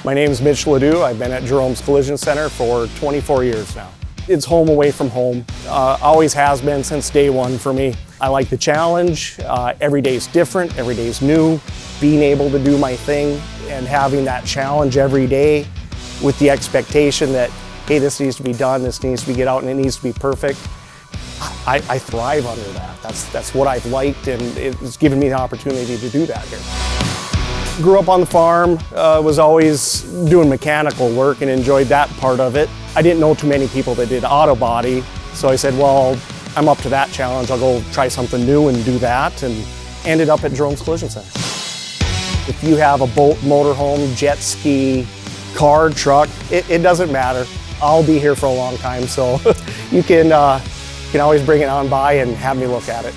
My name is Mitch Ledoux. I've been at Jerome's Collision Center for 24 years now. It's home away from home. Always has been since day one for me. I like the challenge. Every day's different, every day's new. Being able to do my thing and having that challenge every day with the expectation that, hey, this needs to be done, this needs to be get out, and it needs to be perfect. I thrive under that. That's what I've liked, and it's given me the opportunity to do that here. Grew up on the farm, was always doing mechanical work and enjoyed that part of it. I didn't know too many people that did auto body, so I said, well, I'm up to that challenge. I'll go try something new and do that, and ended up at Jerome's Collision Center. If you have a boat, motorhome, jet ski, car, truck, it doesn't matter. I'll be here for a long time, so you can always bring it on by and have me look at it.